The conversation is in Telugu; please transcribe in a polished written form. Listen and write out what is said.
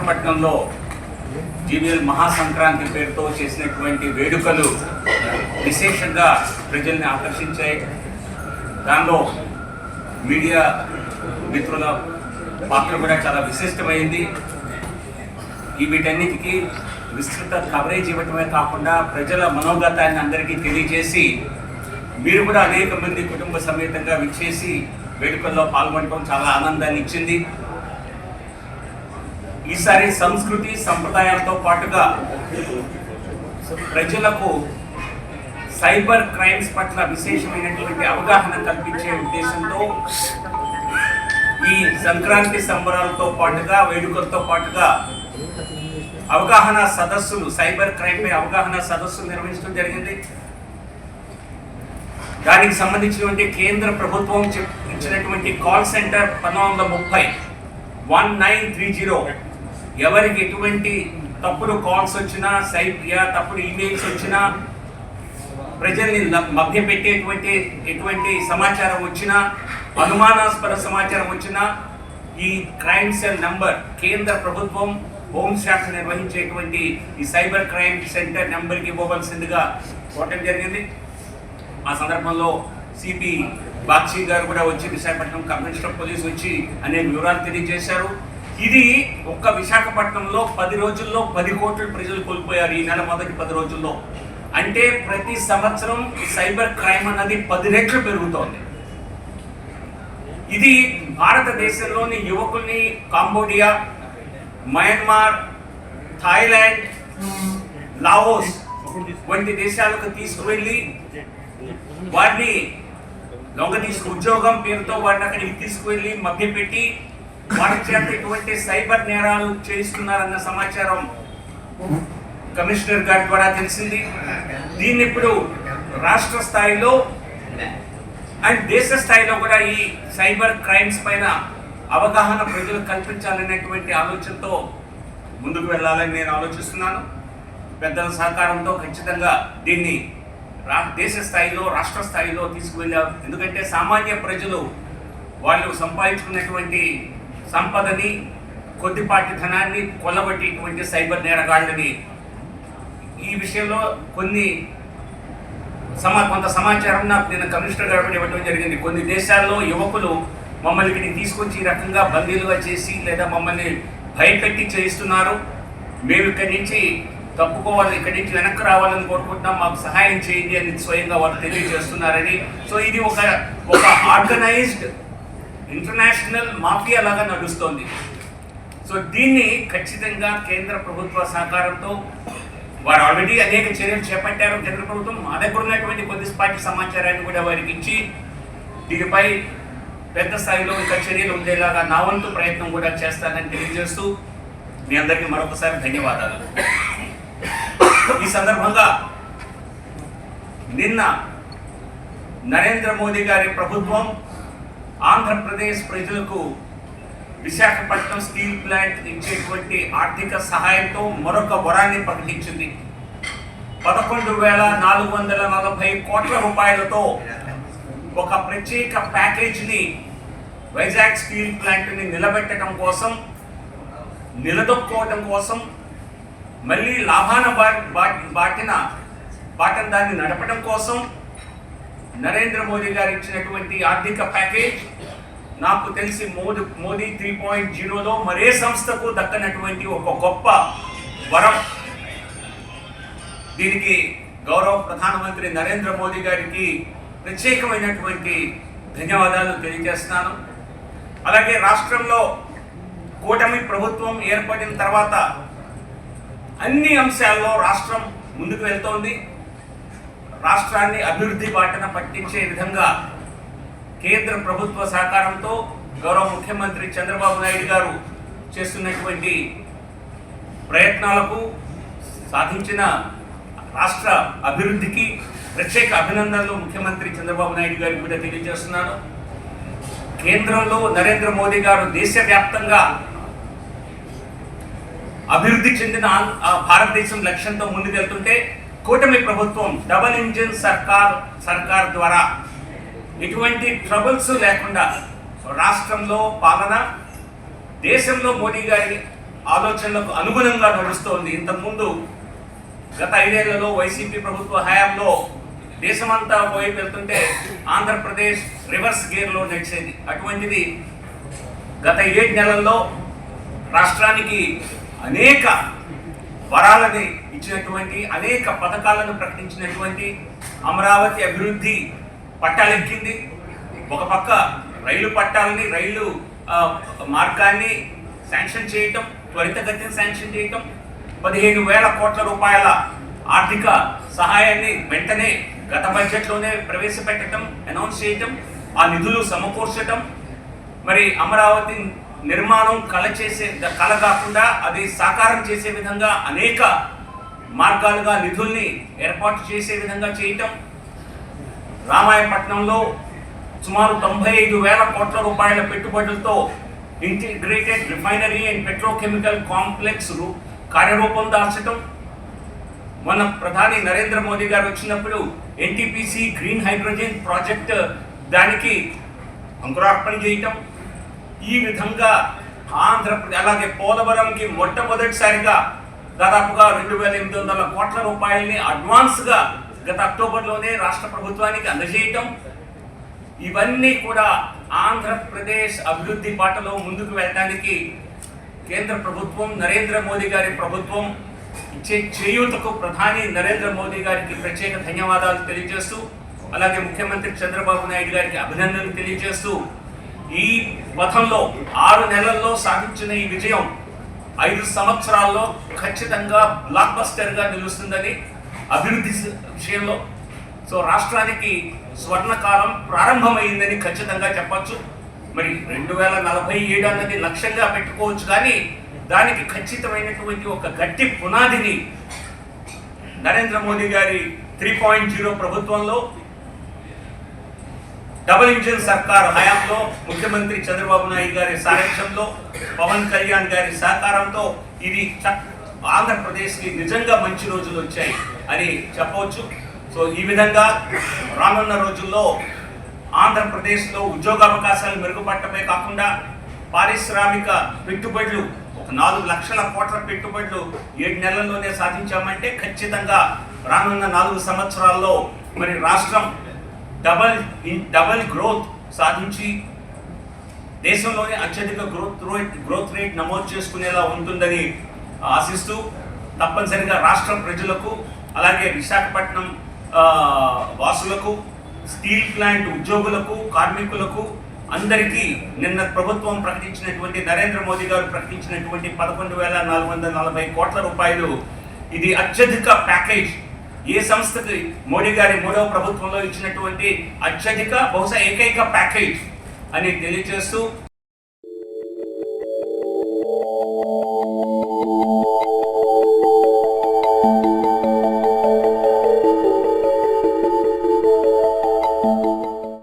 విశాఖపట్నంలో జీవీఎల్ మహాసంక్రాంతి పేరుతో చేసినటువంటి వేడుకలు విశేషంగా ప్రజల్ని ఆకర్షించాయి. దానిలో మీడియా మిత్రుల పాత్ర కూడా చాలా విశిష్టమైంది. వీటన్నిటికీ విస్తృత కవరేజ్ ఇవ్వటమే కాకుండా ప్రజల మనోగతాన్ని అందరికీ తెలియజేసి మీరు కూడా అనేక మంది కుటుంబ సమేతంగా విచ్చేసి వేడుకల్లో పాల్గొనడం చాలా ఆనందాన్ని ఇచ్చింది. ఈసారి సంస్కృతి సంప్రదాయాలతో పాటుగా ప్రజలకు సైబర్ క్రైమ్స్ పట్ల విశేషమైనటువంటి అవగాహన కల్పించే ఉద్దేశంతో ఈ సంక్రాంతి సంబరాలతో పాటుగా వేడుకలతో పాటుగా అవగాహన సదస్సులు, సైబర్ క్రైమ్ పై అవగాహన సదస్సులు నిర్వహించడం జరిగింది. దానికి సంబంధించినటువంటి కేంద్ర ప్రభుత్వం ఇచ్చినటువంటి కాల్ సెంటర్ 1930 1930 ఎవరికి ఎటువంటి తప్పుడు కాల్స్ వచ్చినా, తప్పుడు ఈమెయిల్స్ వచ్చినా, ప్రజల్ని మభ్యపెట్టేటువంటి సమాచారం వచ్చినా, అనుమానాస్పద సమాచారం వచ్చినా ఈ క్రైమ్ సెల్ నంబర్ కేంద్ర ప్రభుత్వం హోంశాఖ నిర్వహించేటువంటి ఈ సైబర్ క్రైమ్ సెంటర్ నెంబర్కి ఇవ్వవలసిందిగా కోరటం జరిగింది. ఆ సందర్భంలో సిపి బాక్షి గారు కూడా వచ్చి విశాఖపట్నం కమిషనర్ ఆఫ్ పోలీస్ వచ్చి అనేక వివరాలు తెలియజేశారు. ఇది ఒక్క విశాఖపట్నంలో 10 రోజుల్లో 10 కోట్ల ప్రజలు కోల్పోయారు. ఈ నెల మొదటి 10 రోజుల్లో. అంటే ప్రతి సంవత్సరం ఈ సైబర్ క్రైమ్ అన్నది 10 రెట్లు పెరుగుతోంది. ఇది భారతదేశంలోని యువకుల్ని కాంబోడియా, మయన్మార్, థాయిలాండ్, లావోస్ వంటి దేశాలకు తీసుకువెళ్ళి వారిని ఉద్యోగం పేరుతో వారిని అక్కడికి తీసుకువెళ్ళి మభ్యపెట్టి వారి చేత ఇటువంటి సైబర్ నేరాలు చేయిస్తున్నారన్న సమాచారం కమిషనర్ గారి ద్వారా తెలిసింది. దీన్ని ఇప్పుడు రాష్ట్ర స్థాయిలో అండ్ దేశ స్థాయిలో కూడా ఈ సైబర్ క్రైమ్స్ పైన అవగాహన ప్రజలు కల్పించాలనేటువంటి ఆలోచనతో ముందుకు వెళ్ళాలని నేను ఆలోచిస్తున్నాను. పెద్దల సహకారంతో ఖచ్చితంగా దీన్ని దేశ స్థాయిలో, రాష్ట్ర స్థాయిలో తీసుకువెళ్ళారు. ఎందుకంటే సామాన్య ప్రజలు వాళ్ళు సంపాదించుకున్నటువంటి సంపదని, కొద్దిపాటి ధనాన్ని కొల్లబట్టేటువంటి సైబర్ నేరగాళ్ళని ఈ విషయంలో కొంత సమాచారం నాకు నేను కమిషనర్ గారు ఇవ్వడం జరిగింది. కొన్ని దేశాల్లో యువకులు మమ్మల్ని ఇక్కడికి తీసుకొచ్చి ఈ రకంగా బందీలుగా చేసి లేదా మమ్మల్ని భయపెట్టి చేయిస్తున్నారు, మేము ఇక్కడి నుంచి తప్పుకోవాలి, ఇక్కడి నుంచి వెనక్కి రావాలని కోరుకుంటున్నాం, మాకు సహాయం చేయండి అని స్వయంగా వాళ్ళు తెలియజేస్తున్నారని. సో ఇది ఒక ఆర్గనైజ్డ్ ఇంటర్నేషనల్ మాఫియా లాగా నడుస్తోంది. సో దీన్ని ఖచ్చితంగా కేంద్ర ప్రభుత్వ సహకారంతో వారు ఆల్రెడీ అనేక చర్యలు చేపట్టారు. కేంద్ర ప్రభుత్వం మా దగ్గర ఉన్నటువంటి కొద్దిపాటి సమాచారాన్ని కూడా వారికి ఇచ్చి దీనిపై పెద్ద స్థాయిలో ఇంకా చర్యలు ఉండేలాగా నా వంతు ప్రయత్నం కూడా చేస్తానని తెలియజేస్తూ మీ అందరికీ మరొకసారి ధన్యవాదాలు. ఈ సందర్భంగా నిన్న నరేంద్ర మోదీ గారి ప్రభుత్వం ఆంధ్రప్రదేశ్ ప్రజలకు విశాఖపట్నం స్టీల్ ప్లాంట్ ఇచ్చేటువంటి ఆర్థిక సహాయంతో మరొక వరాన్ని ప్రకటించింది. 11,440 కోట్ల రూపాయలతో ఒక ప్రత్యేక ప్యాకేజీని వైజాగ్ స్టీల్ ప్లాంట్ని నిలబెట్టడం కోసం, నిలదొక్కోవడం కోసం, మళ్ళీ లాభాన బాటను దాన్ని నడపడం కోసం నరేంద్ర మోదీ గారు ఇచ్చినటువంటి ఆర్థిక ప్యాకేజ్ నాకు తెలిసి మోదీ 3.0లో మరే సంస్థకు దక్కనటువంటి ఒక గొప్ప వరం. దీనికి గౌరవ ప్రధానమంత్రి నరేంద్ర మోదీ గారికి ప్రత్యేకమైనటువంటి ధన్యవాదాలు తెలియజేస్తున్నాను. అలాగే రాష్ట్రంలో కూటమి ప్రభుత్వం ఏర్పడిన తర్వాత అన్ని అంశాల్లో రాష్ట్రం ముందుకు వెళ్తోంది. రాష్ట్రాన్ని అభివృద్ధి బాటన పట్టించే విధంగా కేంద్ర ప్రభుత్వ సహకారంతో గౌరవ ముఖ్యమంత్రి చంద్రబాబు నాయుడు గారు చేస్తున్నటువంటి ప్రయత్నాలకు, సాధించిన రాష్ట్ర అభివృద్ధికి ప్రత్యేక అభినందనలు ముఖ్యమంత్రి చంద్రబాబు నాయుడు గారికి కూడా తెలియజేస్తున్నాను. కేంద్రంలో నరేంద్ర మోదీ గారు దేశవ్యాప్తంగా అభివృద్ధి చెందిన భారతదేశం లక్ష్యంతో ముందుకెళ్తుంటే కూటమి ప్రభుత్వం డబల్ ఇంజిన్ సర్కార్ ద్వారా ఎటువంటి ట్రబుల్స్ లేకుండా రాష్ట్రంలో పాలన, దేశంలో మోడీ గారి ఆలోచనలకు అనుగుణంగా నడుస్తోంది. ఇంతకుముందు గత 5 ఏళ్లలో వైసీపీ ప్రభుత్వ హయాంలో దేశమంతా పోయి వెళ్తుంటే ఆంధ్రప్రదేశ్ రివర్స్ గేర్లో నడిచేది. అటువంటిది గత 7 నెలల్లో రాష్ట్రానికి అనేక వరాలని ఇచ్చినటువంటి, అనేక పథకాలను ప్రకటించినటువంటి అమరావతి అభివృద్ధి పట్టాలెక్కింది. ఒక పక్క రైలు పట్టాలని, రైలు మార్గాన్ని శాంక్షన్ చేయటం, త్వరితగతిన శాంక్షన్ చేయటం, 15,000 కోట్ల రూపాయల ఆర్థిక సహాయాన్ని వెంటనే గత బడ్జెట్లోనే ప్రవేశపెట్టడం, అనౌన్స్ చేయటం, ఆ నిధులు సమకూర్చటం, మరి అమరావతి నిర్మాణం కళ కాకుండా అది సాకారం చేసే విధంగా అనేక మార్గాలుగా నిధుల్ని ఏర్పాటు చేసే విధంగా చేయటం, రామాయపట్నంలో సుమారు 95,000 కోట్ల రూపాయల పెట్టుబడులతో integrated refinery and petrochemical complex కార్యరూపం దాల్చడం, మన ప్రధాని నరేంద్ర మోదీ గారు వచ్చినప్పుడు ఎన్టీపీసీ గ్రీన్ హైడ్రోజన్ ప్రాజెక్ట్ దానికి అంకురార్పణ చేయటం, ఈ విధంగా ఆంధ్రప్రదేశ్ అలాగే పోలవరంకి మొట్టమొదటిసారిగా దాదాపుగా 2,800 కోట్ల రూపాయలని అడ్వాన్స్గా గత అక్టోబర్లోనే రాష్ట్ర ప్రభుత్వానికి అందజేయటం, ఇవన్నీ కూడా ఆంధ్రప్రదేశ్ అభివృద్ధి బాటలో ముందుకు వెళ్ళడానికి కేంద్ర ప్రభుత్వం, నరేంద్ర మోదీ గారి ప్రభుత్వం ఇచ్చే చేయూతకు ప్రధాని నరేంద్ర మోదీ గారికి ప్రత్యేక ధన్యవాదాలు తెలియజేస్తూ, అలాగే ముఖ్యమంత్రి చంద్రబాబు నాయుడు గారికి అభినందనలు తెలియజేస్తూ, ఈ పథంలో 6 నెలల్లో సాధించిన ఈ విజయం 5 సంవత్సరాల్లో ఖచ్చితంగా బ్లాక్ బస్టర్గా నిలుస్తుందని అభివృద్ధి విషయంలో. సో రాష్ట్రానికి స్వర్ణకాలం ప్రారంభమైందని ఖచ్చితంగా చెప్పచ్చు. మరి 2047 అన్నది లక్ష్యంగా పెట్టుకోవచ్చు, కానీ దానికి ఖచ్చితమైనటువంటి ఒక గట్టి పునాదిని నరేంద్ర మోదీ గారి 3.0 ప్రభుత్వంలో, డబుల్ ఇంజిన్ సర్కార్ హయాంలో, ముఖ్యమంత్రి చంద్రబాబు నాయుడు గారి సారథ్యంలో, పవన్ కళ్యాణ్ గారి సహకారంతో ఇది ఆంధ్రప్రదేశ్కి నిజంగా మంచి రోజులు వచ్చాయి అని చెప్పవచ్చు. సో ఈ విధంగా రానున్న రోజుల్లో ఆంధ్రప్రదేశ్లో ఉద్యోగావకాశాలు మెరుగుపడటమే కాకుండా పారిశ్రామిక పెట్టుబడులు ఒక 4 లక్షల కోట్ల పెట్టుబడులు 7 నెలల్లోనే సాధించామంటే ఖచ్చితంగా రానున్న 4 సంవత్సరాల్లో మరి రాష్ట్రం డబల్ గ్రోత్ సాధించి దేశంలోనే అత్యధిక గ్రోత్ రేట్ నమోదు చేసుకునేలా ఉంటుందని ఆశిస్తూ, తప్పనిసరిగా రాష్ట్ర ప్రజలకు అలాగే విశాఖపట్నం వాసులకు, స్టీల్ ప్లాంట్ ఉద్యోగులకు, కార్మికులకు అందరికీ నిన్న ప్రభుత్వం ప్రకటించినటువంటి, నరేంద్ర మోదీ గారు ప్రకటించినటువంటి 11,440 కోట్ల రూపాయలు ఇది అత్యధిక ప్యాకేజ్. ఏ సంస్థకి మోడీ గారి 3వ ప్రభుత్వంలో ఇచ్చినటువంటి అత్యధిక, బహుశా ఏకైక ప్యాకేజ్ అని తెలియజేస్తూ